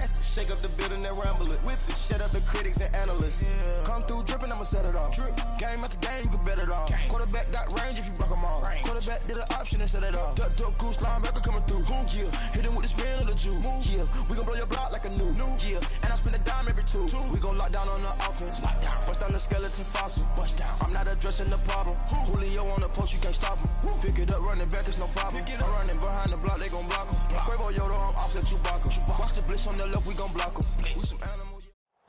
classic. Shake up the building and ramble it. Whip it. Shut up the critics and analysts. Yeah. Come through dripping, I'ma set it off. Drip. Game after game, you can bet it on. Quarterback got range if you block them all. Quarterback did an option and set it off. Duck goose linebacker coming through. Yeah. Hit him with the spin of the Jew. Yeah. We gon' blow your block like a new. Yeah. And I spend a dime every two. We gon' lock down on the offense. Bust down the skeleton fossil. Bust down. I'm not addressing the problem. Julio on the post, you can't stop him. Pick it up, running back, it's no problem. I'm running behind the block, they gon' block him. Quavo Yoda, I'm offset Chewbacca. Watch the blitz on the left, we gon' block him.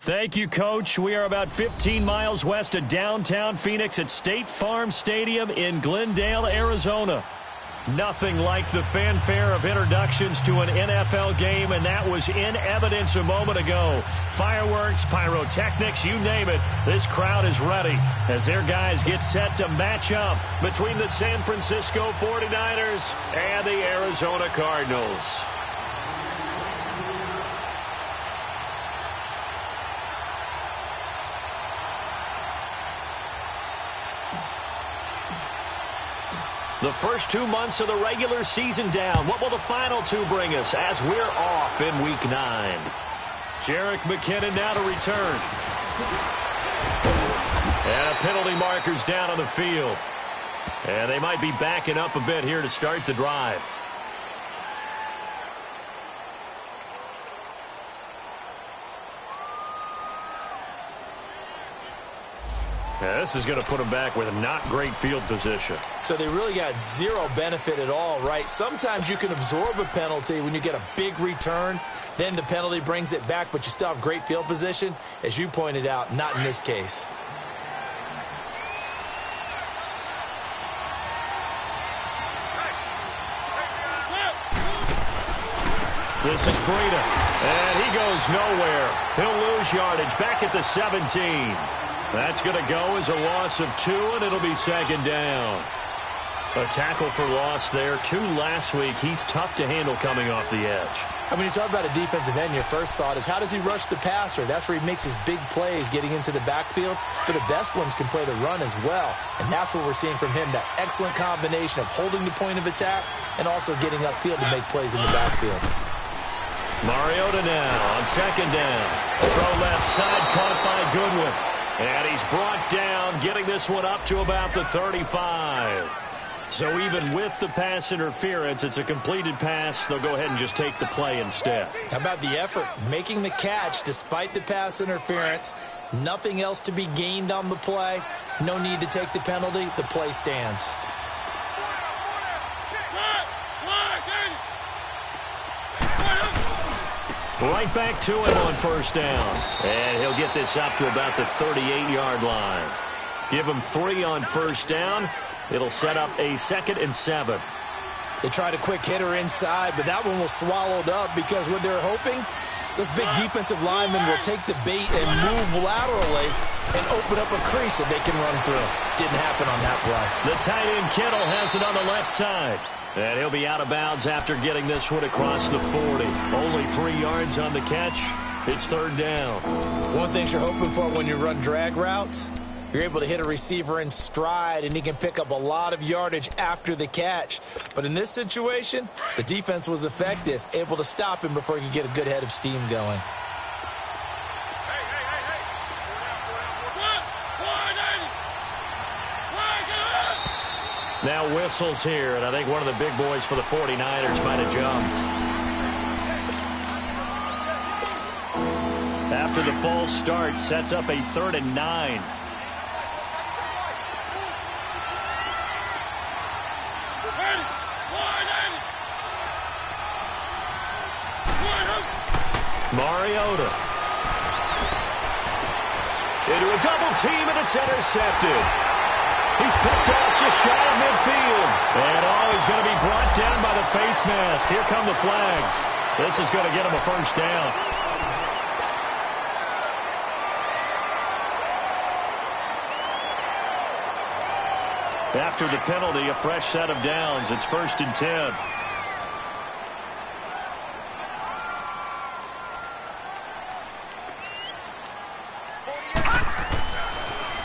Thank you, Coach. We are about 15 miles west of downtown Phoenix at State Farm Stadium in Glendale, Arizona. Nothing like the fanfare of introductions to an NFL game, and that was in evidence a moment ago. Fireworks, pyrotechnics, you name it. This crowd is ready as their guys get set to match up between the San Francisco 49ers and the Arizona Cardinals. The first 2 months of the regular season down. What will the final two bring us as we're off in Week 9? Jerick McKinnon now to return. And a penalty marker's down on the field. And they might be backing up a bit here to start the drive. Yeah, this is going to put them back with a not great field position. So they really got zero benefit at all, right? Sometimes you can absorb a penalty when you get a big return. Then the penalty brings it back, but you still have great field position. As you pointed out, not in this case. This is Breida, and he goes nowhere. He'll lose yardage back at the 17. That's going to go as a loss of 2, and it'll be second down. A tackle for loss there. 2 last week. He's tough to handle coming off the edge. And when you talk about a defensive end, your first thought is how does he rush the passer? That's where he makes his big plays getting into the backfield. But the best ones can play the run as well. And that's what we're seeing from him, that excellent combination of holding the point of attack and also getting upfield to make plays in the backfield. Mariota now on second down. Throw left side, caught by Goodwin. And he's brought down, getting this one up to about the 35. So even with the pass interference, it's a completed pass. They'll go ahead and just take the play instead. How about the effort? Making the catch despite the pass interference. Nothing else to be gained on the play. No need to take the penalty. The play stands. Right back to him on first down. And he'll get this up to about the 38-yard line. Give him 3 on first down. It'll set up a 2nd and 7. They tried a quick hitter inside, but that one was swallowed up because what they're hoping, those big defensive linemen will take the bait and move laterally and open up a crease that they can run through. Didn't happen on that play. The tight end Kittle has it on the left side. And he'll be out of bounds after getting this one across the 40. Only 3 yards on the catch. It's third down. One thing you're hoping for when you run drag routes, you're able to hit a receiver in stride, and he can pick up a lot of yardage after the catch. But in this situation, the defense was effective, able to stop him before he could get a good head of steam going. Now whistles here, and I think one of the big boys for the 49ers might have jumped. After the false start, sets up a 3rd and 9. Mariota. Into a double team, and it's intercepted. He's picked off just shy of midfield. And he's going to be brought down by the face mask. Here come the flags. This is going to get him a first down. After the penalty, a fresh set of downs. It's 1st and 10.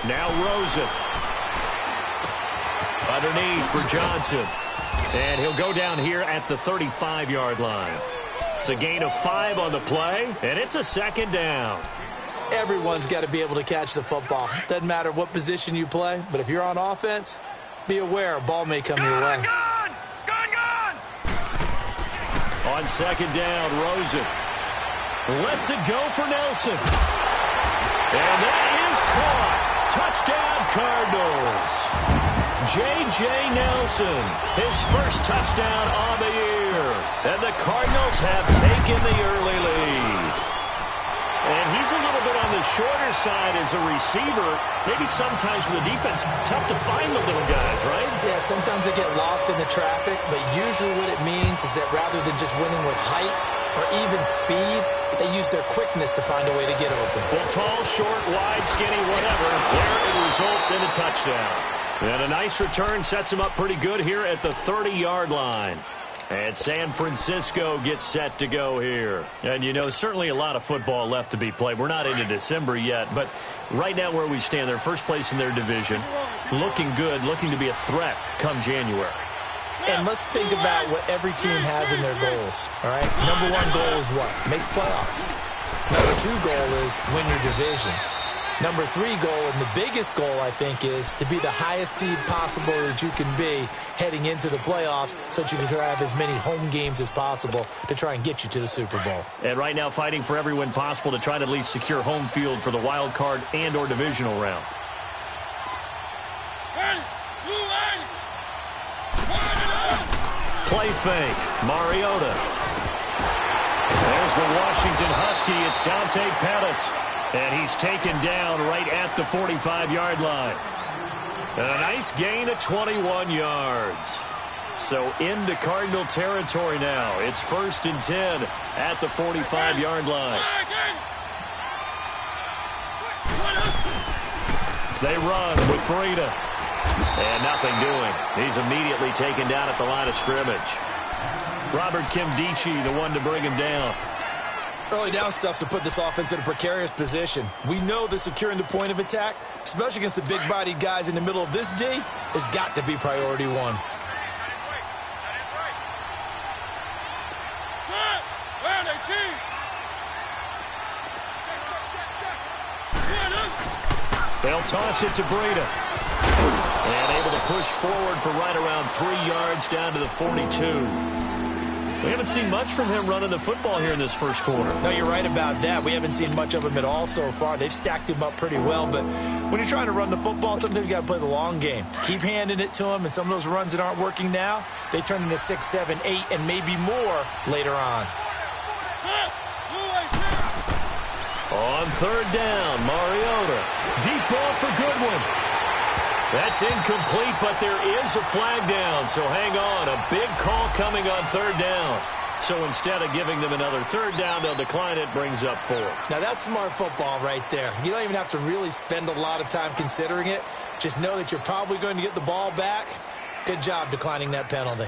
Now Rosen. Underneath for Johnson. And he'll go down here at the 35-yard line. It's a gain of 5 on the play, and it's a second down. Everyone's got to be able to catch the football. Doesn't matter what position you play, but if you're on offense, be aware a ball may come your way. Gone! On second down, Rosen lets it go for Nelson. And that is caught. Touchdown, Cardinals. J.J. Nelson, his first touchdown on the year. And the Cardinals have taken the early lead. And he's a little bit on the shorter side as a receiver. Maybe sometimes for the defense, tough to find the little guys, right? Yeah, sometimes they get lost in the traffic, but usually what it means is that rather than just winning with height or even speed, they use their quickness to find a way to get open. Well, tall, short, wide, skinny, whatever, there it results in a touchdown. And a nice return sets him up pretty good here at the 30-yard line. And San Francisco gets set to go here. And, you know, certainly a lot of football left to be played. We're not into December yet, but right now where we stand, they're first place in their division, looking good, looking to be a threat come January. And let's think about what every team has in their goals, all right? Number one goal is what? Make the playoffs. Number two goal is win your division. Number three goal, and the biggest goal, I think, is to be the highest seed possible that you can be heading into the playoffs so that you can try to have as many home games as possible to try and get you to the Super Bowl. And right now fighting for every win possible to try to at least secure home field for the wild card and or divisional round. Play fake. Mariota. There's the Washington Husky. It's Dante Pettis. And he's taken down right at the 45-yard line. And a nice gain of 21 yards. So into Cardinal territory now. It's 1st and 10 at the 45-yard line. They run with Breida. And nothing doing. He's immediately taken down at the line of scrimmage. Robert Kimdichie, the one to bring him down. Early down stuff to put this offense in a precarious position. We know that securing the point of attack, especially against the big-bodied guys in the middle of this D, has got to be priority one. They'll toss it to Breida. And able to push forward for right around 3 yards down to the 42. We haven't seen much from him running the football here in this first quarter. No, you're right about that. We haven't seen much of him at all so far. They've stacked him up pretty well, but when you're trying to run the football, sometimes you got to play the long game. Keep handing it to him, and some of those runs that aren't working now, they turn into 6, 7, 8, and maybe more later on. On 3rd down, Mariota. Deep ball for Goodwin. That's incomplete, but there is a flag down, so hang on. A big call coming on 3rd down. So instead of giving them another 3rd down, they'll decline it, brings up 4. Now that's smart football right there. You don't even have to really spend a lot of time considering it. Just know that you're probably going to get the ball back. Good job declining that penalty.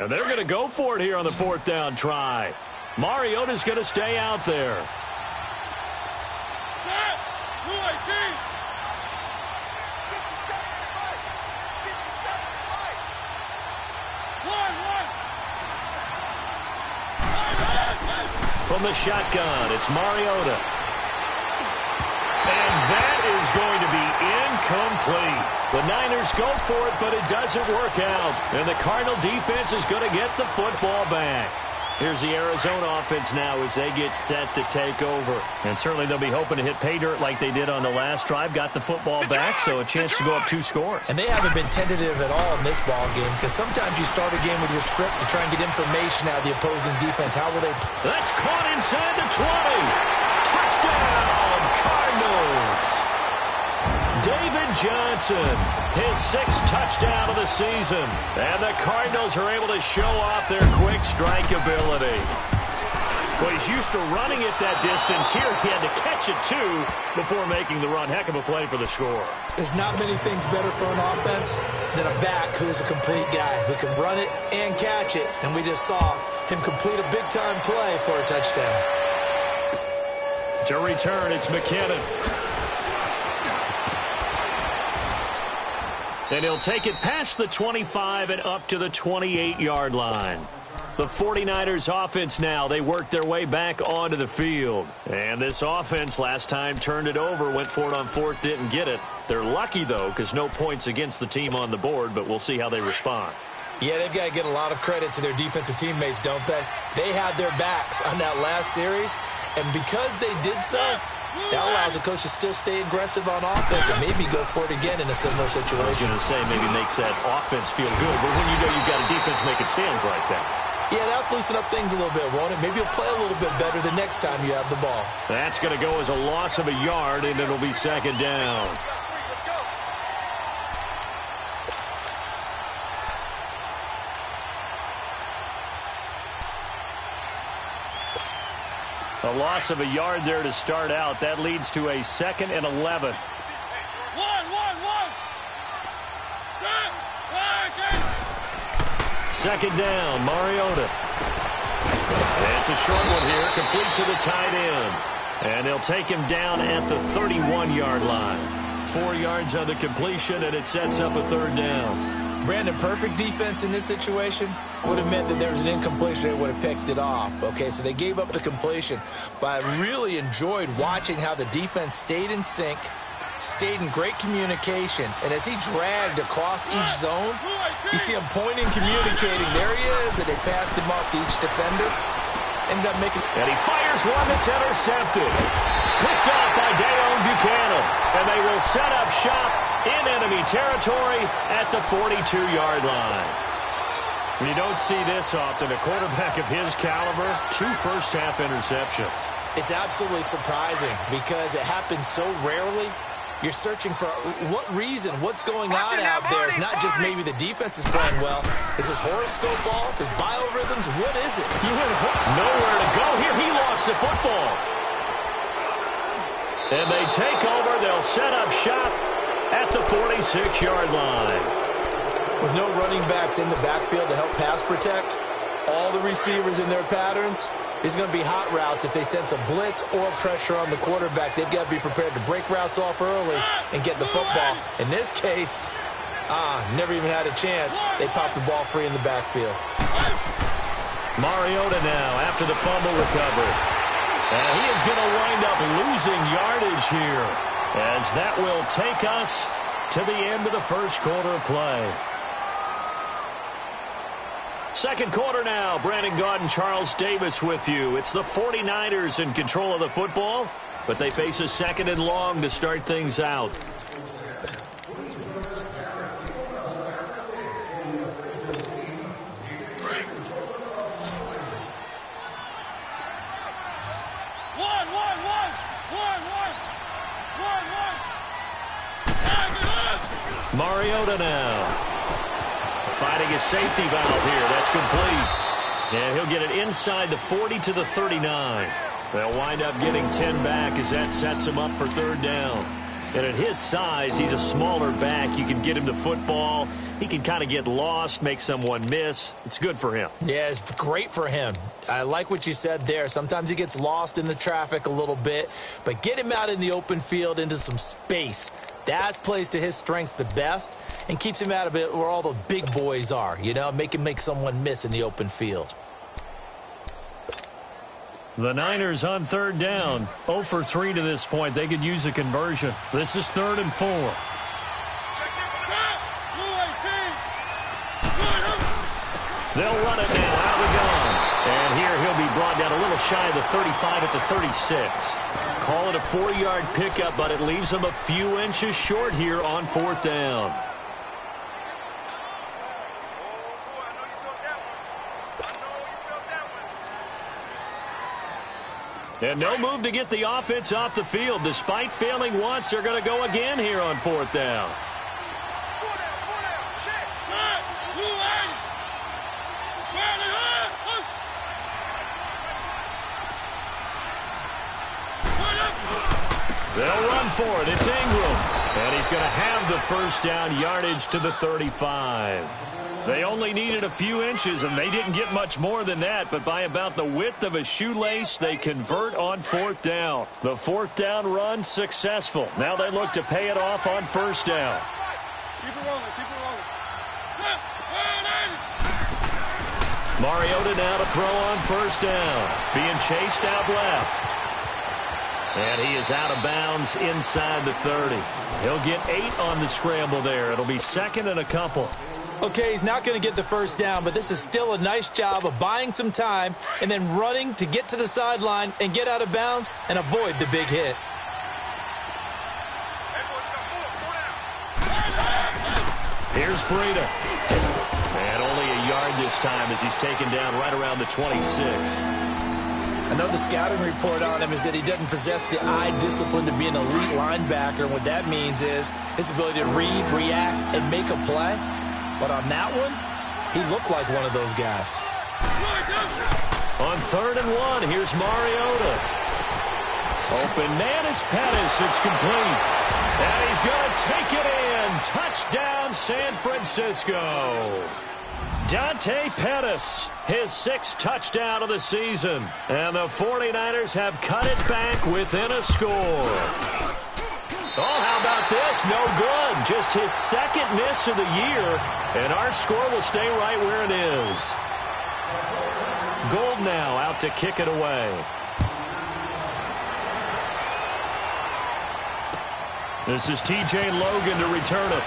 And they're going to go for it here on the 4th down try. Mariota's going to stay out there. From the shotgun, it's Mariota. And that is going to be incomplete. The Niners go for it, but it doesn't work out. And the Cardinal defense is going to get the football back. Here's the Arizona offense now as they get set to take over. And certainly they'll be hoping to hit pay dirt like they did on the last drive. Got the football back, so a chance to go up 2 scores. And they haven't been tentative at all in this ball game because sometimes you start a game with your script to try and get information out of the opposing defense. How will they... That's caught inside the 20. Touchdown, Cardinals. David Johnson, his 6th touchdown of the season. And the Cardinals are able to show off their quick strike ability. Well, he's used to running it that distance. Here he had to catch it, too, before making the run. Heck of a play for the score. There's not many things better for an offense than a back who's a complete guy who can run it and catch it. And we just saw him complete a big-time play for a touchdown. To return, it's McKinnon. And he'll take it past the 25 and up to the 28-yard line. The 49ers offense now, they work their way back onto the field. And this offense last time turned it over, went for it on fourth, didn't get it. They're lucky, though, because no points against the team on the board, but we'll see how they respond. Yeah, they've got to get a lot of credit to their defensive teammates, don't they? They had their backs on that last series, and because they did so, that allows the coach to still stay aggressive on offense and maybe go for it again in a similar situation. I was going to say maybe makes that offense feel good, but when you know you've got a defense making stands like that. Yeah, that'll loosen up things a little bit, won't it? Maybe you'll play a little bit better the next time you have the ball. That's going to go as a loss of a yard, and it'll be second down. A loss of a yard there to start out. That leads to a 2nd and 11. Second down, Mariota. It's a short one here, complete to the tight end. And they'll take him down at the 31-yard line. 4 yards on the completion, and it sets up a third down. Brandon, perfect defense in this situation would have meant that there was an incompletion. They would have picked it off. Okay, so they gave up the completion. But I really enjoyed watching how the defense stayed in sync, stayed in great communication, and as he dragged across each zone, you see him pointing, communicating. There he is, and they passed him off to each defender. Ended up making... And he fires one that's intercepted. Picked off by Dayon Buchanan. And they will set up shop in enemy territory at the 42-yard line. You don't see this often. A quarterback of his caliber, 2 first-half interceptions. It's absolutely surprising because it happens so rarely. You're searching for what reason, what's going on out there. It's not just maybe the defense is playing well. Is his horoscope off? His biorhythms? What is it? Nowhere to go here. He lost the football. And they take over. They'll set up shop at the 46-yard line. With no running backs in the backfield to help pass protect, all the receivers in their patterns, is going to be hot routes if they sense a blitz or pressure on the quarterback. They've got to be prepared to break routes off early and get the football. In this case, never even had a chance. They popped the ball free in the backfield. Mariota now after the fumble recovery. And he is going to wind up losing yardage here, as that will take us to the end of the first quarter of play. Second quarter now. Brandon Gaudin, Charles Davis with you. It's the 49ers in control of the football, but they face a 2nd and long to start things out. Mariota now. Finding his safety valve here. That's complete. And he'll get it inside the 40 to the 39. They'll wind up getting 10 back as that sets him up for third down. And at his size, he's a smaller back. You can get him to football. He can kind of get lost, make someone miss. It's good for him. Yeah, it's great for him. I like what you said there. Sometimes he gets lost in the traffic a little bit. But get him out in the open field into some space. That plays to his strengths the best and keeps him out of it where all the big boys are, you know, make someone miss in the open field. The Niners on third down, 0 for 3 to this point. They could use a conversion. This is 3rd and 4. They'll run it now, out of the gun. And here he'll be brought down a little shy of the 35 at the 36. Call it a 4-yard pickup, but it leaves him a few inches short here on 4th down. And no move to get the offense off the field. Despite failing once, they're going to go again here on 4th down. They'll run for it. It's Ingram. And he's going to have the first down, yardage to the 35. They only needed a few inches, and they didn't get much more than that. But by about the width of a shoelace, they convert on fourth down. The fourth down run successful. Now they look to pay it off on first down. Keep it rolling. Keep it rolling. Mariota now to throw on first down. Being chased out left. And he is out of bounds inside the 30. He'll get 8 on the scramble there. It'll be second and a couple. Okay, he's not going to get the first down, but this is still a nice job of buying some time and then running to get to the sideline and get out of bounds and avoid the big hit. Here's Breida. And only a yard this time as he's taken down right around the 26. I know the scouting report on him is that he doesn't possess the eye discipline to be an elite linebacker, and what that means is his ability to read, react, and make a play. But on that one, he looked like one of those guys. On 3rd and 1, here's Mariota. Open man is Pettis. It's complete. And he's going to take it in. Touchdown, San Francisco. Dante Pettis, his 6th touchdown of the season. And the 49ers have cut it back within a score. Oh, how about this? No good. Just his 2nd miss of the year. And our score will stay right where it is. Gold now out to kick it away. This is T.J. Logan to return it.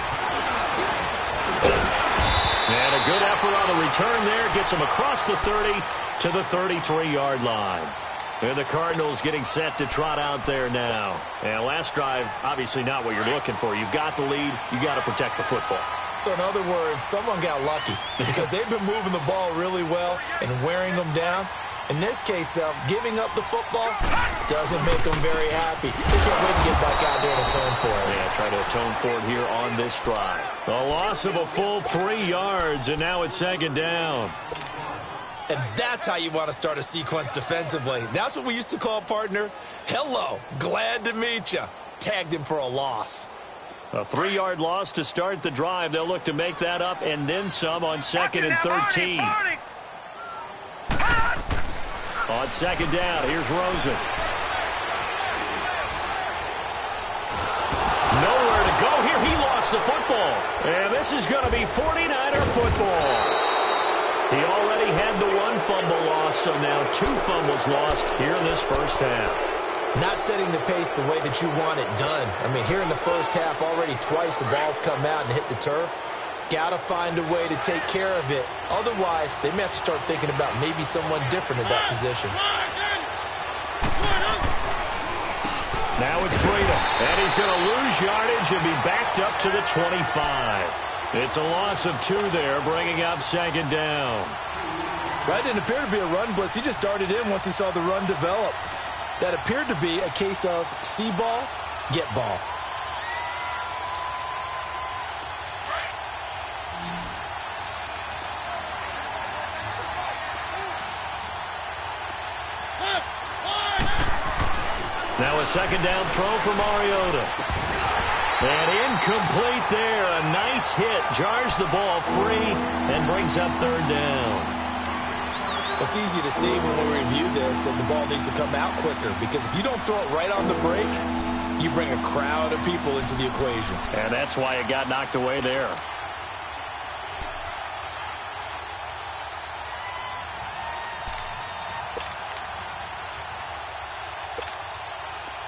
And a good effort on the return there. Gets him across the 30 to the 33-yard line. And the Cardinals getting set to trot out there now. And last drive, obviously not what you're looking for. You've got the lead. You got to protect the football. So in other words, someone got lucky because they've been moving the ball really well and wearing them down. In this case, though, giving up the football doesn't make them very happy. They can't wait to get back out there and atone for it. Yeah, try to atone for it here on this drive. A loss of a full 3 yards, and now it's 2nd down. And that's how you want to start a sequence defensively. That's what we used to call, partner, hello, glad to meet you. Tagged him for a loss. A 3-yard loss to start the drive. They'll look to make that up and then some on 2nd and 13. On 2nd down, here's Rosen. Nowhere to go here. He lost the football. And this is going to be 49er football. He already had the 1 fumble loss, so now 2 fumbles lost here in this first half. Not setting the pace the way that you want it done. I mean, here in the first half, already twice the ball's come out and hit the turf. Got to find a way to take care of it. Otherwise, they may have to start thinking about maybe someone different in that position. Now it's Breida, and he's going to lose yardage and be backed up to the 25. It's a loss of 2 there, bringing up 2nd down. That didn't appear to be a run blitz. He just darted in once he saw the run develop. That appeared to be a case of see ball, get ball. Now a 2nd down throw for Mariota. And incomplete there. A nice hit. Jars the ball free and brings up 3rd down. It's easy to see when we review this that the ball needs to come out quicker, because if you don't throw it right on the break, you bring a crowd of people into the equation. And that's why it got knocked away there.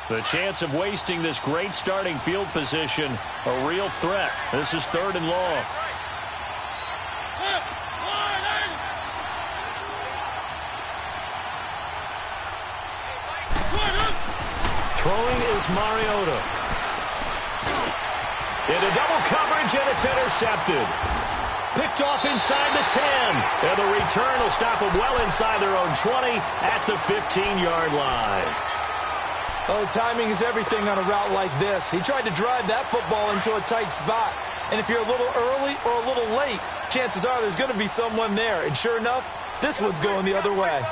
The chance of wasting this great starting field position, a real threat. This is 3rd and long. Throwing is Mariota. Into double coverage, and it's intercepted. Picked off inside the 10. And the return will stop them well inside their own 20 at the 15-yard line. Oh, timing is everything on a route like this. He tried to drive that football into a tight spot. And if you're a little early or a little late, chances are there's going to be someone there. And sure enough, this one's going the other way.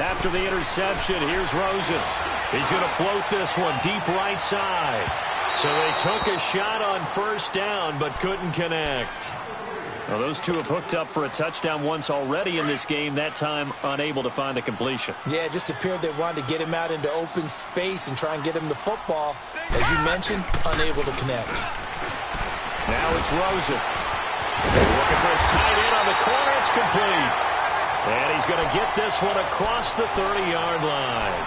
After the interception, here's Rosen. He's going to float this one deep right side. So they took a shot on first down but couldn't connect. Well, those two have hooked up for a touchdown once already in this game, that time unable to find the completion. Yeah, it just appeared they wanted to get him out into open space and try and get him the football. As you mentioned, unable to connect. Now it's Rosen. Looking for his tight end on the corner. It's complete. And he's going to get this one across the 30-yard line.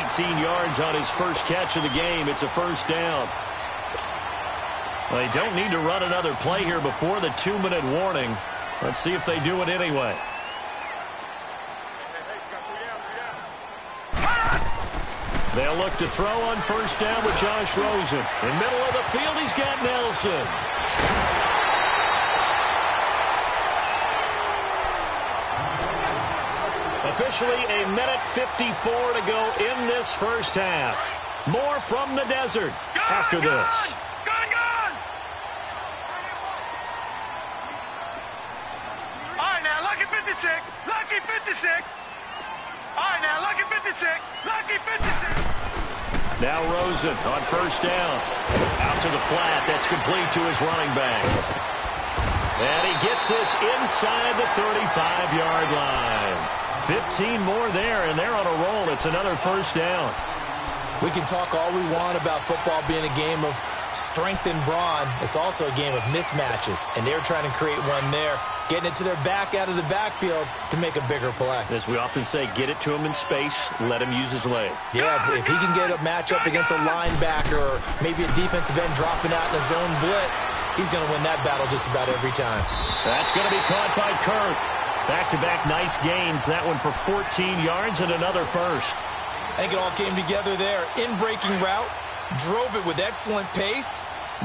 18 yards on his first catch of the game. It's a first down. Well, they don't need to run another play here before the 2-minute warning. Let's see if they do it anyway. They'll look to throw on first down with Josh Rosen. In the middle of the field, he's got Nelson. Officially a minute 54 to go in this first half. More from the desert after this. Lucky 56. All right, now, lucky 56. Lucky 56. Now Rosen on first down. Out to the flat. That's complete to his running back. And he gets this inside the 35-yard line. 15 more there, and they're on a roll. It's another first down. We can talk all we want about football being a game of strength and brawn. It's also a game of mismatches, and they're trying to create one there, getting it to their back out of the backfield to make a bigger play. As we often say, get it to him in space, let him use his leg. Yeah, if he can get a matchup against a linebacker or maybe a defensive end dropping out in a zone blitz, he's going to win that battle just about every time. That's going to be caught by Kirk. Back-to-back nice gains. That one for 14 yards and another first. I think it all came together there. In-breaking route, drove it with excellent pace.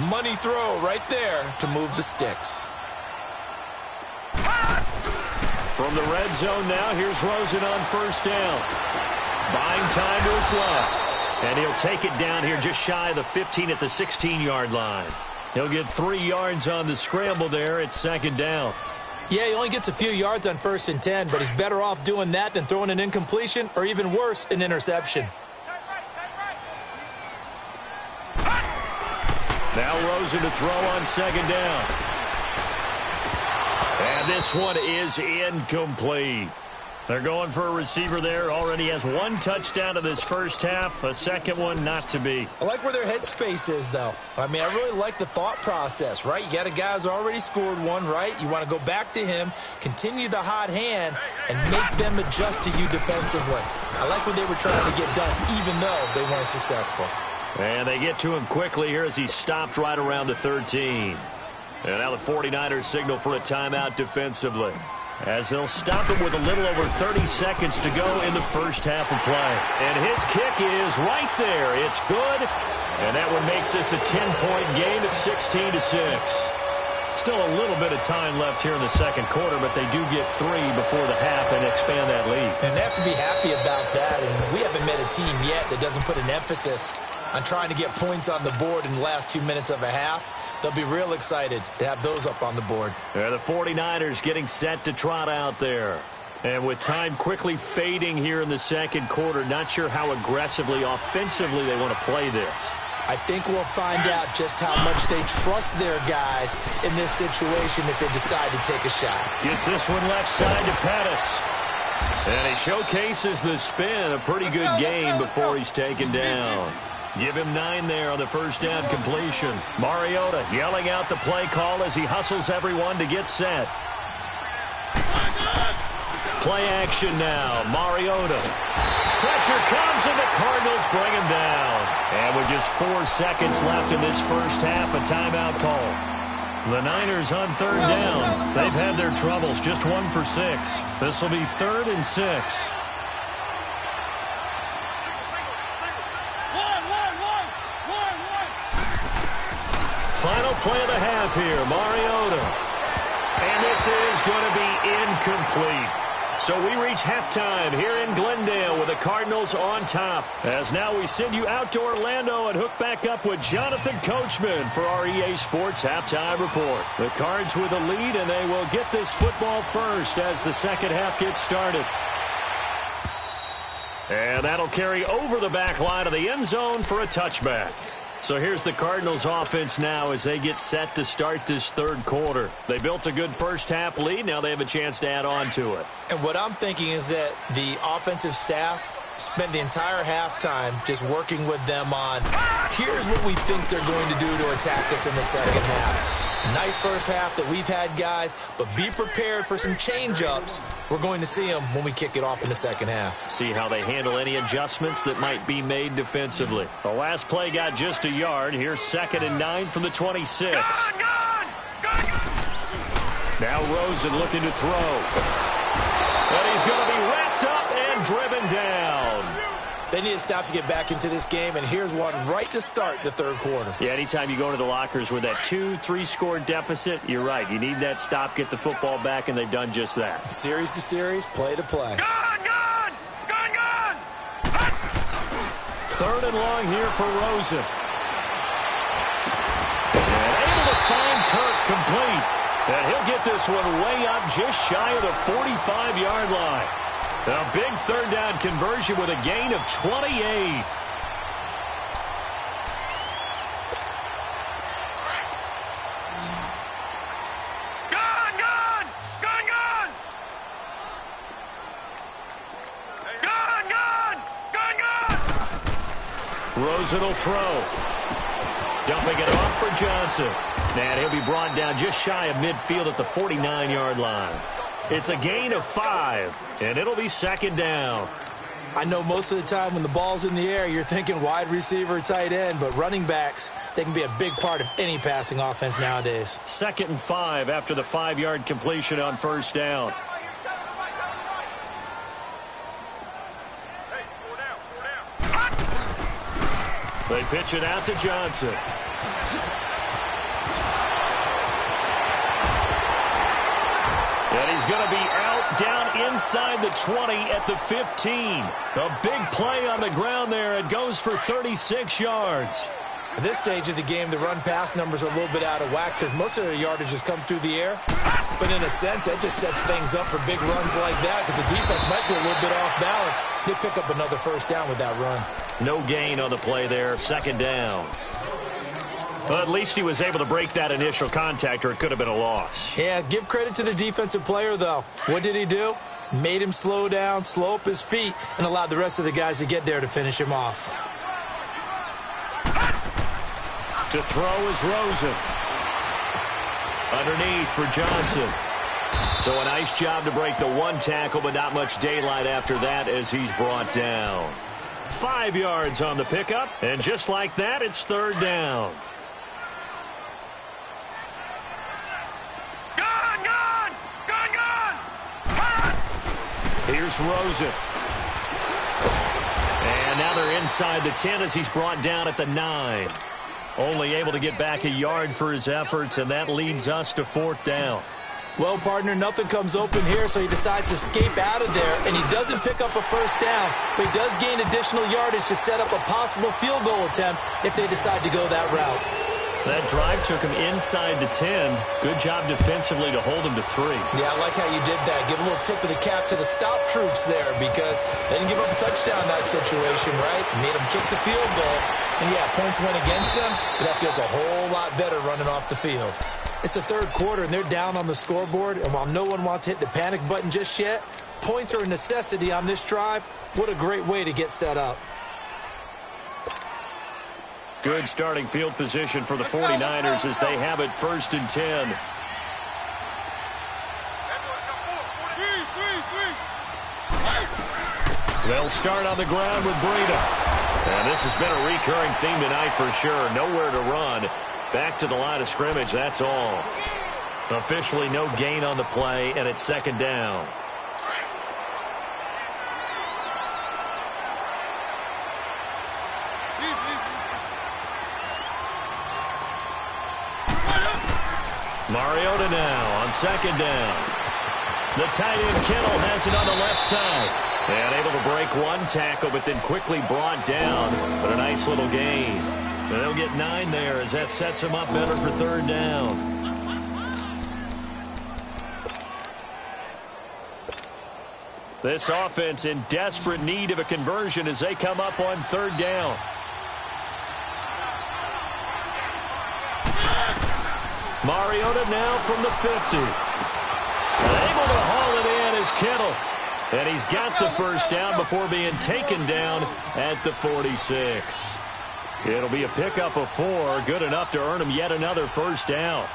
Money throw right there to move the sticks. From the red zone now, here's Rosen on first down. Buying time to his left. And he'll take it down here just shy of the 15 at the 16-yard line. He'll get 3 yards on the scramble there. It's second down. Yeah, he only gets a few yards on 1st and 10, but he's better off doing that than throwing an incompletion or even worse, an interception. Now Rosen to throw on second down. And this one is incomplete. They're going for a receiver there. Already has one touchdown in this first half. A second one not to be. I like where their headspace is, though. I mean, I really like the thought process, right? You got a guy who's already scored one, right? You want to go back to him, continue the hot hand, and make them adjust to you defensively. I like what they were trying to get done, even though they weren't successful. And they get to him quickly here as he stopped right around the 13. And now the 49ers signal for a timeout defensively, as they'll stop him with a little over 30 seconds to go in the first half of play. And his kick is right there. It's good. And that one makes this a 10-point game at 16-6. Still a little bit of time left here in the second quarter, but they do get 3 before the half and expand that lead. And they have to be happy about that. And we haven't met a team yet that doesn't put an emphasis on trying to get points on the board in the last 2 minutes of a half. They'll be real excited to have those up on the board. The 49ers getting set to trot out there. And with time quickly fading here in the second quarter, not sure how aggressively, offensively they want to play this. I think we'll find out just how much they trust their guys in this situation if they decide to take a shot. Gets this one left side to Pettis. And he showcases the spin. A pretty good game before he's taken down. Give him 9 there on the first down completion. Mariota yelling out the play call as he hustles everyone to get set. Play action now. Mariota. Pressure comes and the Cardinals bring him down. And with just 4 seconds left in this first half, a timeout call. The Niners on third down. They've had their troubles. Just 1 for 6. This will be 3rd and 6. Final play of the half here, Mariota. And this is going to be incomplete. So we reach halftime here in Glendale with the Cardinals on top. As now we send you out to Orlando and hook back up with Jonathan Coachman for our EA Sports Halftime Report. The Cards with a lead, and they will get this football first as the second half gets started. And that'll carry over the back line of the end zone for a touchback. So here's the Cardinals offense now as they get set to start this third quarter. They built a good first half lead. Now they have a chance to add on to it. And what I'm thinking is that the offensive staff spent the entire halftime just working with them on, here's what we think they're going to do to attack us in the second half. Nice first half that we've had, guys, but be prepared for some change-ups. We're going to see them when we kick it off in the second half. See how they handle any adjustments that might be made defensively. The last play got just a yard. Here's 2nd and 9 from the 26. Now Rosen looking to throw. And he's going to be wrapped up and driven down. They need to stop to get back into this game, and here's one right to start the third quarter. Yeah, anytime you go into the lockers with that 2-3 score deficit, you're right. You need that stop, get the football back, and they've done just that. Series to series, play to play. Gone! 3rd and long here for Rosen. And able to find Kirk complete. And he'll get this one way up just shy of the 45-yard line. A big 3rd down conversion with a gain of 28. Rosen will throw. Dumping it off for Johnson. And he'll be brought down just shy of midfield at the 49-yard line. It's a gain of 5, and it'll be 2nd down. I know most of the time when the ball's in the air, you're thinking wide receiver, tight end, but running backs, they can be a big part of any passing offense nowadays. 2nd and 5 after the 5-yard completion on 1st down. They pitch it out to Johnson. And he's going to be out down inside the 20 at the 15. A big play on the ground there. It goes for 36 yards. At this stage of the game, the run-pass numbers are a little bit out of whack because most of their yardage has come through the air. But in a sense, that just sets things up for big runs like that because the defense might be a little bit off balance. They pick up another 1st down with that run. No gain on the play there. 2nd down. Well, at least he was able to break that initial contact, or it could have been a loss. Yeah, give credit to the defensive player, though. What did he do? Made him slow down, slow up his feet, and allowed the rest of the guys to get there to finish him off. To throw is Rosen. Underneath for Johnson. So a nice job to break the 1 tackle, but not much daylight after that as he's brought down. 5 yards on the pickup, and just like that, it's 3rd down. Here's Rosen. And now they're inside the 10 as he's brought down at the 9. Only able to get back a yard for his efforts, and that leads us to 4th down. Well, partner, nothing comes open here, so he decides to escape out of there, and he doesn't pick up a 1st down, but he does gain additional yardage to set up a possible field goal attempt if they decide to go that route. That drive took him inside the 10. Good job defensively to hold him to 3. Yeah, I like how you did that. Give a little tip of the cap to the stop troops there because they didn't give up a touchdown in that situation, right? Made them kick the field goal. And, yeah, points went against them, but that feels a whole lot better running off the field. It's the 3rd quarter, and they're down on the scoreboard, and while no one wants to hit the panic button just yet, points are a necessity on this drive. What a great way to get set up. Good starting field position for the 49ers as they have it 1st and 10. They'll start on the ground with Breida. And this has been a recurring theme tonight for sure. Nowhere to run. Back to the line of scrimmage, that's all. Officially no gain on the play, and it's 2nd down. Mariota now on 2nd down. The tight end Kittle has it on the left side. And able to break 1 tackle, but then quickly brought down. But a nice little gain. And they'll get 9 there as that sets him up better for 3rd down. This offense in desperate need of a conversion as they come up on third down. Mariota now from the 50. Able to haul it in is Kittle. And he's got the first down before being taken down at the 46. It'll be a pickup of 4, good enough to earn him yet another first down.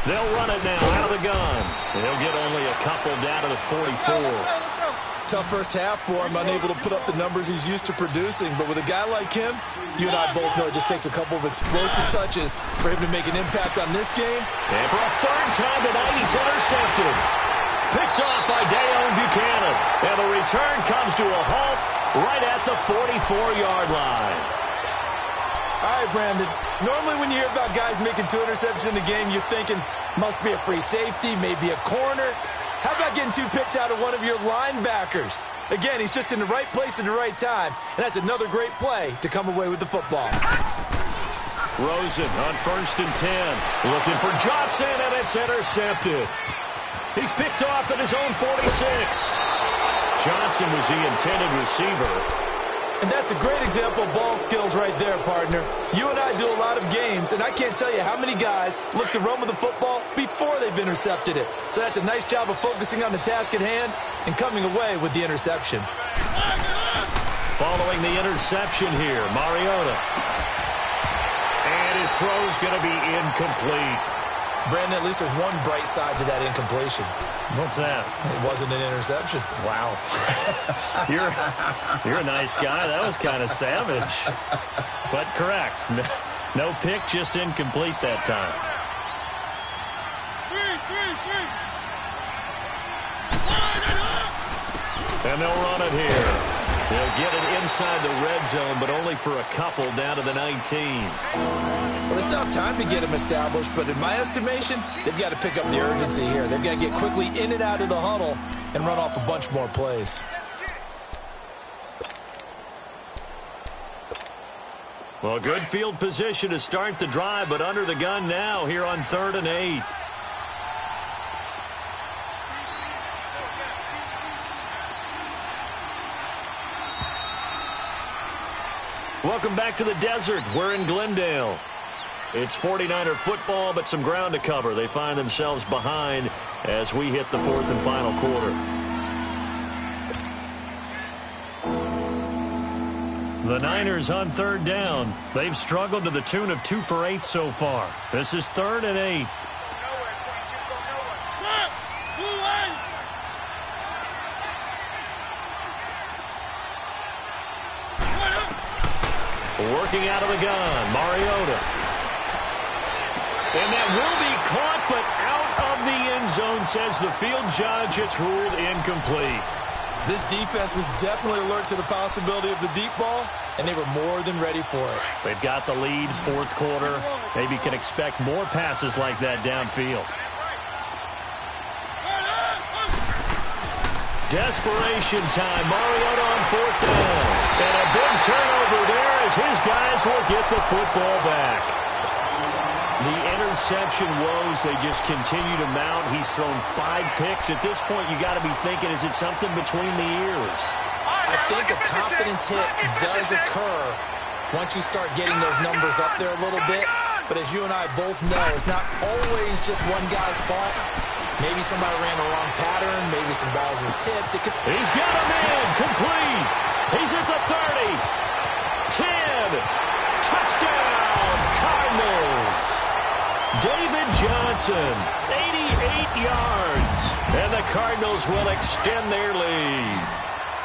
They'll run it now out of the gun. They'll get only a couple down to the 44. Tough first half for him, unable to put up the numbers he's used to producing. But with a guy like him, you and I both know it just takes a couple of explosive touches for him to make an impact on this game. And for a third time tonight, he's intercepted. Picked off by Dayon Buchanan. And the return comes to a halt right at the 44-yard line. All right, Brandon. Normally when you hear about guys making 2 interceptions in the game, you're thinking must be a free safety, maybe a corner. How about getting 2 picks out of one of your linebackers? Again, he's just in the right place at the right time, and that's another great play to come away with the football. Rosen on 1st and 10. Looking for Johnson, and it's intercepted. He's picked off at his own 46. Johnson was the intended receiver. And that's a great example of ball skills right there, partner. You and I do a lot of games, and I can't tell you how many guys look to run with the football before they've intercepted it. So that's a nice job of focusing on the task at hand and coming away with the interception. Following the interception here, Mariota. And his throw's going to be incomplete. Brandon, at least there's one bright side to that incompletion. What's that? It wasn't an interception. Wow. You're a nice guy. That was kind of savage. But correct. No pick, just incomplete that time. And they'll run it here. They'll get it inside the red zone, but only for a couple down to the 19. Well, they still have time to get him established, but in my estimation, they've got to pick up the urgency here. They've got to get quickly in and out of the huddle and run off a bunch more plays. Well, good field position to start the drive, but under the gun now here on 3rd and 8. Welcome back to the desert. We're in Glendale. It's 49er football, but some ground to cover. They find themselves behind as we hit the 4th and final quarter. The Niners on 3rd down. They've struggled to the tune of 2 for 8 so far. This is 3rd and 8. Working out of the gun, Mariota. And that will be caught, but out of the end zone, says the field judge. It's ruled incomplete. This defense was definitely alert to the possibility of the deep ball, and they were more than ready for it. They've got the lead, 4th quarter. Maybe can expect more passes like that downfield. Desperation time. Mariota on 4th down. And a big turnover there as his guys will get the football back. The interception woes, they just continue to mount. He's thrown 5 picks. At this point, you got to be thinking, is it something between the ears? I think a confidence hit does occur once you start getting those numbers up there a little bit. But as you and I both know, it's not always just one guy's fault. Maybe somebody ran the wrong pattern. Maybe some balls were tipped. He's got him in. Complete. He's at the 30. 10. Touchdown, Cardinals. David Johnson, 88 yards. And the Cardinals will extend their lead.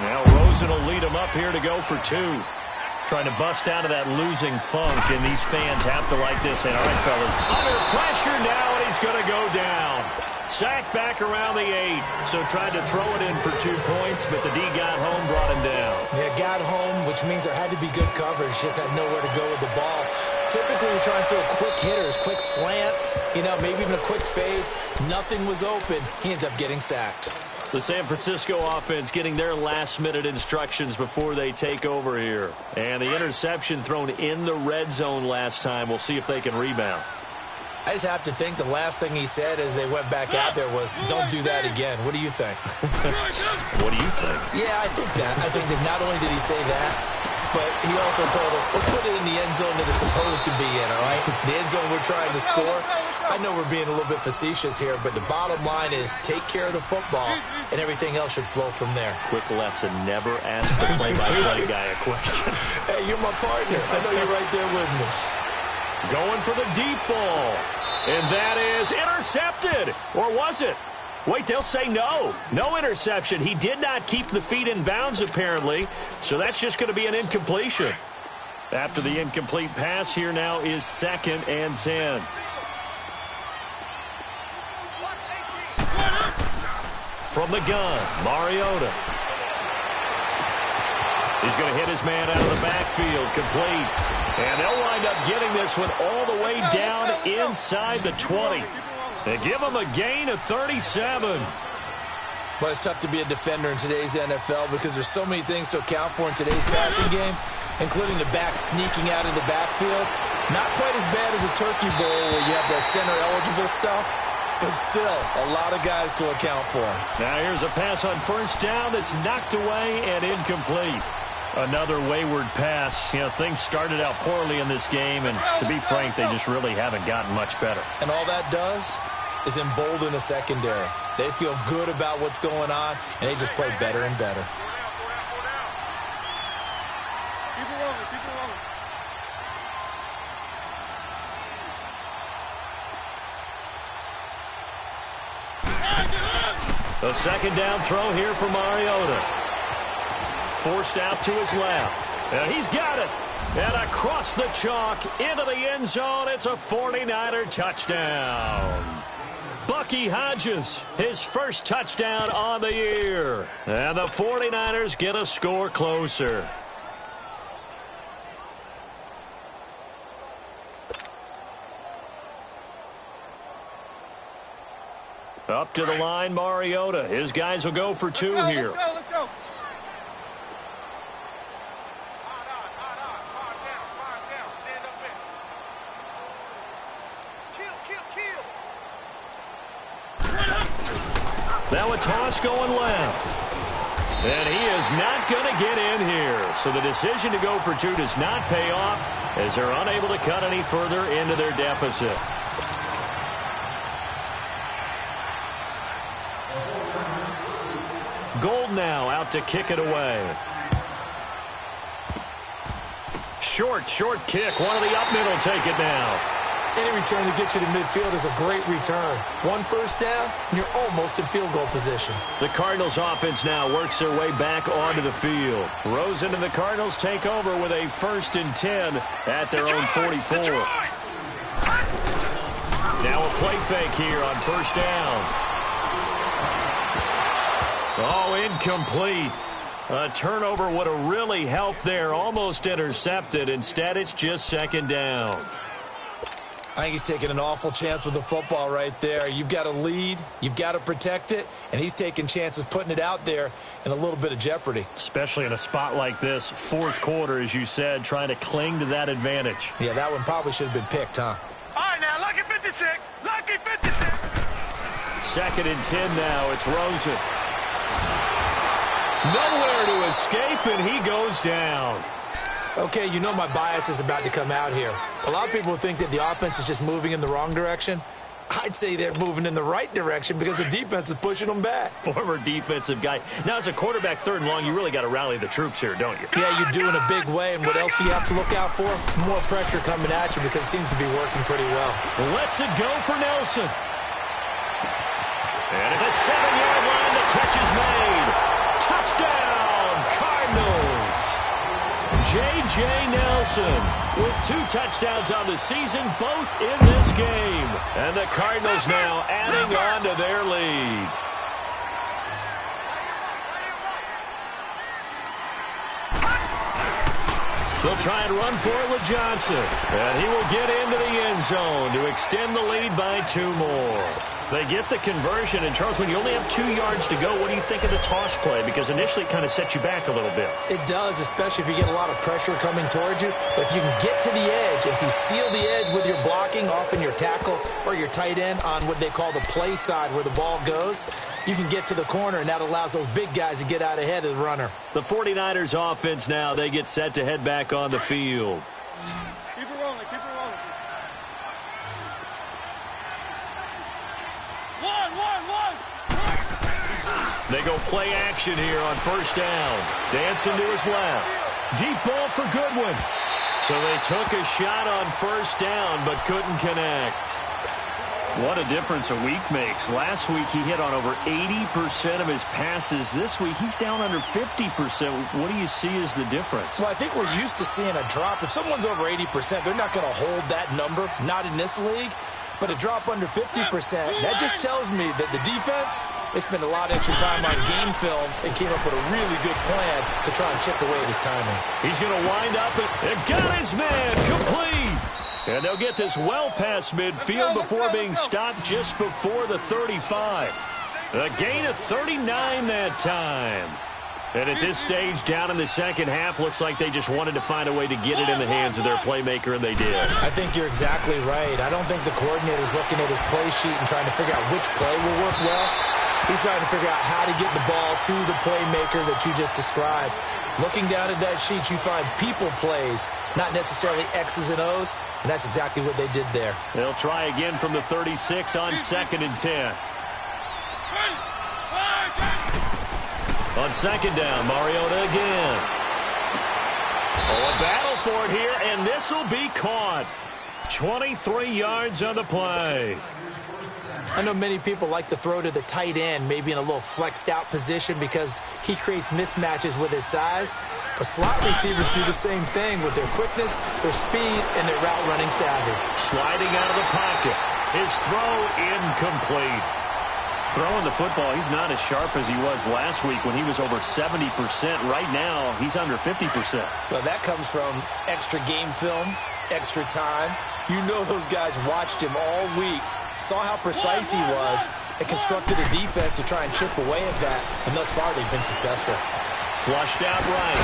Now Rosen will lead them up here to go for 2. Trying to bust out of that losing funk, and these fans have to like this. And all right, fellas, under pressure now, and he's going to go down. Sacked back around the 8, so tried to throw it in for 2 points, but the D got home, brought him down. Yeah, got home, which means there had to be good coverage. Just had nowhere to go with the ball. Typically, we try and throw quick hitters, quick slants, maybe even a quick fade. Nothing was open. He ends up getting sacked. The San Francisco offense getting their last-minute instructions before they take over here. And the interception thrown in the red zone last time. We'll see if they can rebound. I just have to think the last thing he said as they went back out there was, don't do that again. What do you think? What do you think? Yeah, I think that. I think that not only did he say that, but he also told him, let's put it in the end zone that it's supposed to be in, all right? The end zone we're trying to score. I know we're being a little bit facetious here, but the bottom line is take care of the football, and everything else should flow from there. Quick lesson, never ask the play-by-play guy a question. Hey, you're my partner. I know you're right there with me. Going for the deep ball. And that is intercepted. Or was it? Wait, they'll say no. No interception. He did not keep the feet in bounds, apparently. So that's just going to be an incompletion. After the incomplete pass, here now is 2nd and 10. From the gun, Mariota. He's going to hit his man out of the backfield, complete. And they'll wind up getting this one all the way down inside the 20. They give him a gain of 37. But it's tough to be a defender in today's NFL because there's so many things to account for in today's passing game, including the back sneaking out of the backfield. Not quite as bad as a turkey bowl where you have the center-eligible stuff, but still a lot of guys to account for. Now here's a pass on first down that's knocked away and incomplete. Another wayward pass. You know, things started out poorly in this game, and to be frank, they just really haven't gotten much better. And all that does is embolden a secondary. They feel good about what's going on, and they just play better and better. Keep it rolling, keep it rolling. The second down throw here for Mariota. Forced out to his left. And he's got it. And across the chalk into the end zone. It's a 49er touchdown. Bucky Hodges, his first touchdown on the year. And the 49ers get a score closer. Up to the line, Mariota. His guys will go for two here. Let's go, let's go. Now a toss going left. And he is not going to get in here. So the decision to go for two does not pay off as they're unable to cut any further into their deficit. Gold now out to kick it away. Short kick. One of the up middle take it now. Any return to get you to midfield is a great return. One first down, and you're almost in field goal position. The Cardinals offense now works their way back onto the field. Rosen and the Cardinals take over with a 1st and 10 at their own 44. Now a play fake here on first down. Oh, incomplete. A turnover would have really helped there. Almost intercepted. Instead, it's just 2nd down. I think he's taking an awful chance with the football right there. You've got to lead, you've got to protect it, and he's taking chances putting it out there in a little bit of jeopardy. Especially in a spot like this, 4th quarter, as you said, trying to cling to that advantage. Yeah, that one probably should have been picked, huh? All right, now, lucky 56. Lucky 56. 2nd and 10 now. It's Rosen. Nowhere to escape, and he goes down. Okay, you know my bias is about to come out here. A lot of people think that the offense is just moving in the wrong direction. I'd say they're moving in the right direction because the defense is pushing them back. Former defensive guy. Now, as a quarterback 3rd and long, you really got to rally the troops here, don't you? Yeah, you do in a big way. And what else do you have to look out for? More pressure coming at you because it seems to be working pretty well. Lets it go for Nelson. And at the 7-yard line, the catch is made. Touchdown, Cardinals. J.J. Nelson with 2 touchdowns on the season, both in this game. And the Cardinals now adding on to their lead. They'll try and run for it with Johnson. And he will get into the end zone to extend the lead by 2 more. They get the conversion, and Charles, when you only have 2 yards to go, what do you think of the toss play? Because initially it kind of sets you back a little bit. It does, especially if you get a lot of pressure coming towards you. But if you can get to the edge, if you seal the edge with your blocking, often your tackle or your tight end on what they call the play side where the ball goes, you can get to the corner, and that allows those big guys to get out ahead of the runner. The 49ers offense now, they get set to head back on the field. Keep it rolling, keep it rolling. One. They go play action here on first down. Dancing to his left. Deep ball for Goodwin. So they took a shot on first down but couldn't connect. What a difference a week makes. Last week he hit on over 80% of his passes. This week he's down under 50%. What do you see as the difference? Well, I think we're used to seeing a drop. If someone's over 80%, they're not going to hold that number, not in this league. But a drop under 50%, that just tells me that the defense, they spent a lot of extra time on game films and came up with a really good plan to try and chip away at his timing. He's going to wind up and got his man complete. And they'll get this well past midfield before being stopped just before the 35. A gain of 39 that time. And at this stage, down in the second half, looks like they just wanted to find a way to get it in the hands of their playmaker, and they did. I think you're exactly right. I don't think the coordinator's looking at his play sheet and trying to figure out which play will work well. He's trying to figure out how to get the ball to the playmaker that you just described. Looking down at that sheet, you find people plays, not necessarily X's and O's, and that's exactly what they did there. They'll try again from the 36 on 2nd and 10. On 2nd down, Mariota again. Oh, a battle for it here, and this will be caught. 23 yards on the play. I know many people like to throw to the tight end, maybe in a little flexed out position because he creates mismatches with his size. But slot receivers do the same thing with their quickness, their speed, and their route running savvy. Sliding out of the pocket. His throw incomplete. Throwing the football, he's not as sharp as he was last week when he was over 70%. Right now, he's under 50%. Well, that comes from extra game film, extra time. You know those guys watched him all week, saw how precise he was, and constructed a defense to try and chip away at that. And thus far, they've been successful. Flushed out right.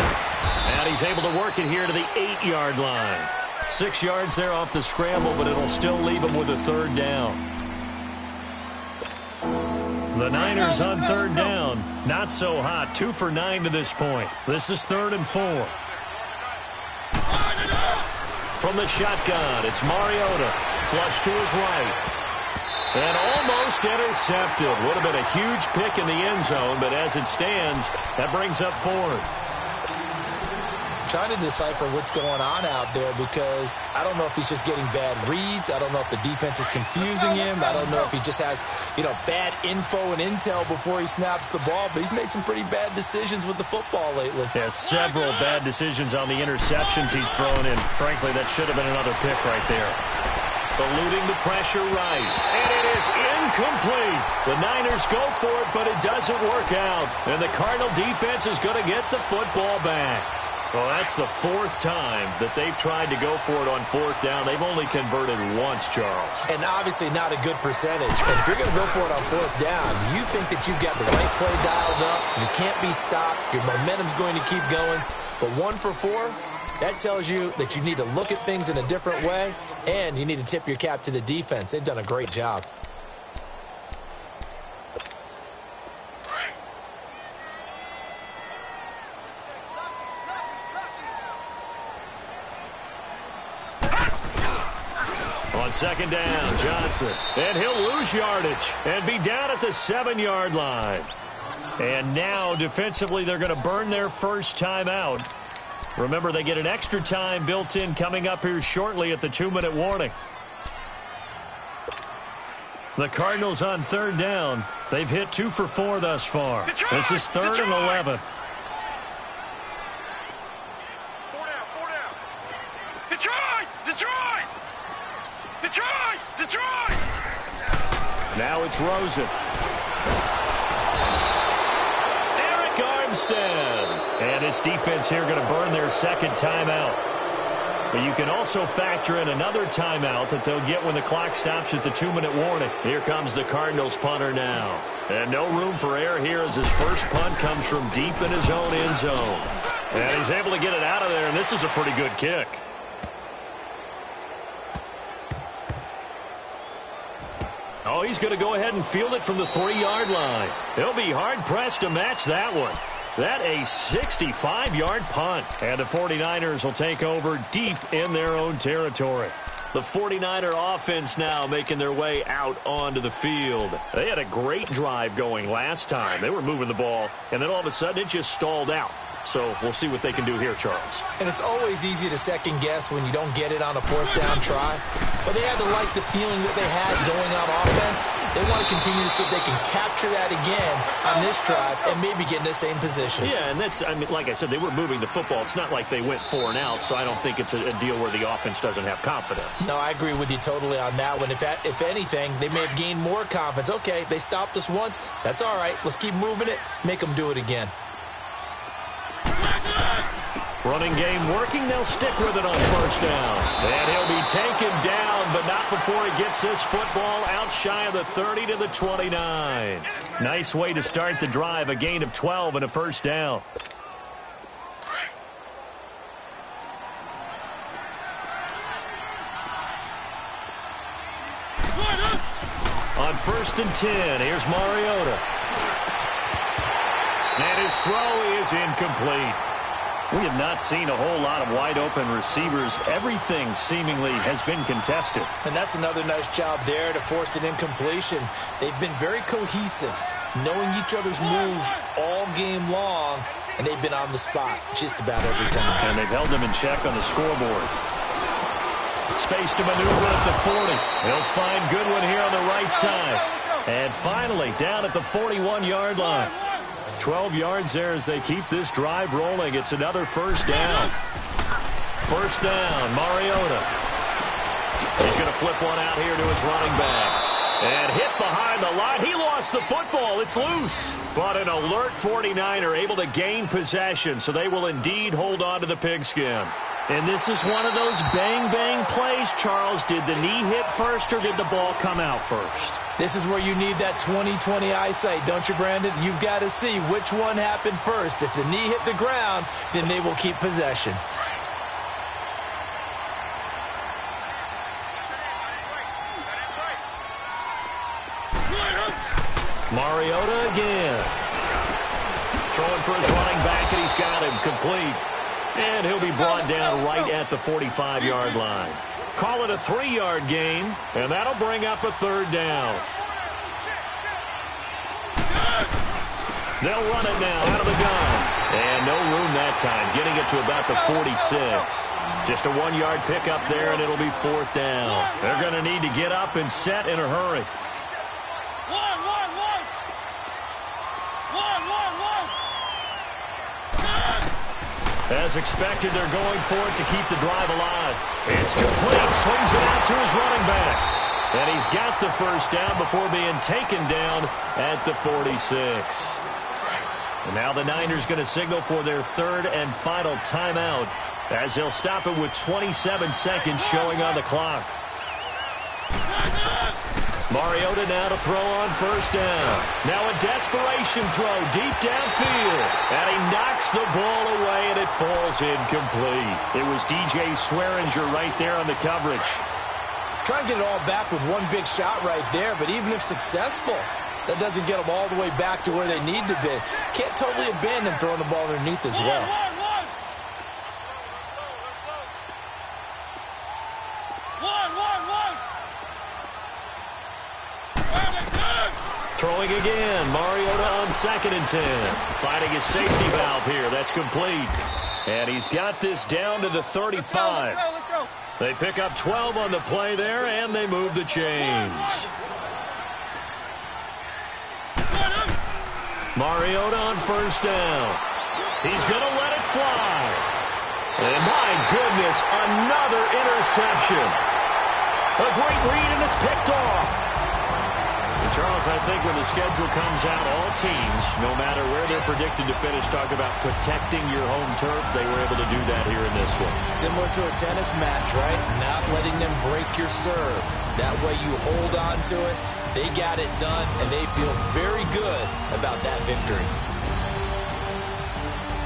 And he's able to work it here to the 8-yard line. 6 yards there off the scramble, but it'll still leave him with a 3rd down. The Niners on 3rd down. Not so hot. 2 for 9 to this point. This is 3rd and 4. From the shotgun, it's Mariota. Flush to his right. And almost intercepted. Would have been a huge pick in the end zone, but as it stands, that brings up 4th. Trying to decipher what's going on out there because I don't know if he's just getting bad reads. I don't know if the defense is confusing him. I don't know if he just has, bad info and intel before he snaps the ball. But he's made some pretty bad decisions with the football lately. Yeah, several bad decisions on the interceptions he's thrown in. Frankly, that should have been another pick right there. Eluding the pressure right. And it is incomplete. The Niners go for it, but it doesn't work out. And the Cardinal defense is going to get the football back. Well, that's the 4th time that they've tried to go for it on 4th down. They've only converted once, Charles. And obviously not a good percentage. And if you're going to go for it on 4th down, you think that you've got the right play dialed up. You can't be stopped. Your momentum's going to keep going. But 1 for 4, that tells you that you need to look at things in a different way, and you need to tip your cap to the defense. They've done a great job. On 2nd down, Johnson. And he'll lose yardage and be down at the 7-yard line. And now, defensively, they're going to burn their first timeout. Remember, they get an extra time built in coming up here shortly at the 2-minute warning. The Cardinals on 3rd down. They've hit 2 for 4 thus far. Detroit! This is 3rd and 11. 4 down. Detroit! Detroit! Detroit! Detroit! Now it's Rosen. Armstead. And his defense here going to burn their second timeout. But you can also factor in another timeout that they'll get when the clock stops at the 2-minute warning. Here comes the Cardinals punter now. And no room for error here as his first punt comes from deep in his own end zone. And he's able to get it out of there, and this is a pretty good kick. Oh, he's going to go ahead and field it from the 3-yard line. He'll be hard-pressed to match that one. That a 65-yard punt. And the 49ers will take over deep in their own territory. The 49er offense now making their way out onto the field. They had a great drive going last time. They were moving the ball, and then all of a sudden it just stalled out. So we'll see what they can do here, Charles. And it's always easy to second-guess when you don't get it on a 4th down try. But they had to like the feeling that they had going on offense. They want to continue to see if they can capture that again on this drive and maybe get in the same position. Yeah, and that's, I mean, like I said, they were moving the football. It's not like they went 4 and out, so I don't think it's a deal where the offense doesn't have confidence. No, I agree with you totally on that one. If anything, they may have gained more confidence. Okay, they stopped us once. That's all right. Let's keep moving it. Make them do it again. Running game working. They'll stick with it on 1st down. And he'll be taken down, but not before he gets this football out shy of the 30 to the 29. Nice way to start the drive. A gain of 12 and a 1st down. On 1st and 10, here's Mariota. And his throw is incomplete. We have not seen a whole lot of wide-open receivers. Everything seemingly has been contested. And that's another nice job there to force an incompletion. They've been very cohesive, knowing each other's moves all game long, and they've been on the spot just about every time. And they've held them in check on the scoreboard. Space to maneuver at the 40. He'll find Goodwin here on the right side. And finally, down at the 41-yard line. 12 yards there as they keep this drive rolling. It's another 1st down. 1st down, Mariota. He's going to flip one out here to his running back. And hit behind the line. He lost the football. It's loose. But an alert 49er able to gain possession, so they will indeed hold on to the pigskin. And this is one of those bang-bang plays, Charles. Did the knee hit first or did the ball come out first? This is where you need that 20/20 eyesight, don't you, Brandon? You've got to see which one happened first. If the knee hit the ground, then they will keep possession. Mariota again. Throwing for his running back, and he's got him complete. And he'll be brought down right at the 45-yard line. Call it a 3-yard gain, and that'll bring up a 3rd down. They'll run it now out of the gun. And no room that time, getting it to about the 46. Just a 1-yard pickup there, and it'll be 4th down. They're going to need to get up and set in a hurry. As expected, they're going for it to keep the drive alive. It's complete. Swings it out to his running back. And he's got the 1st down before being taken down at the 46. And now the Niners going to signal for their 3rd and final timeout as they'll stop it with 27 seconds showing on the clock. Mariota now to throw on 1st down. Now a desperation throw deep downfield. And he knocks the ball away, and it falls incomplete. It was DJ Swearinger right there on the coverage. Trying to get it all back with one big shot right there, but even if successful, that doesn't get them all the way back to where they need to be. Can't totally abandon throwing the ball underneath as well. Throwing again, Mariota on 2nd and 10. Finding his safety valve here. That's complete. And he's got this down to the 35. Let's go. They pick up 12 on the play there, and they move the chains. Mariota on 1st down. He's going to let it fly. And my goodness, another interception. A great read, and it's picked off. Charles, I think when the schedule comes out, all teams, no matter where they're predicted to finish, talk about protecting your home turf. They were able to do that here in this one. Similar to a tennis match, right? Not letting them break your serve. That way you hold on to it. They got it done, and they feel very good about that victory.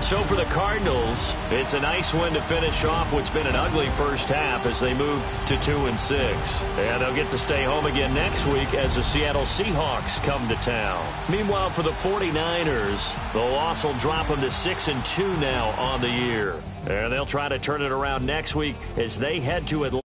So for the Cardinals, it's a nice win to finish off what's been an ugly first half as they move to 2-6. And they'll get to stay home again next week as the Seattle Seahawks come to town. Meanwhile, for the 49ers, the loss will drop them to 6-2 now on the year. And they'll try to turn it around next week as they head to Atlanta.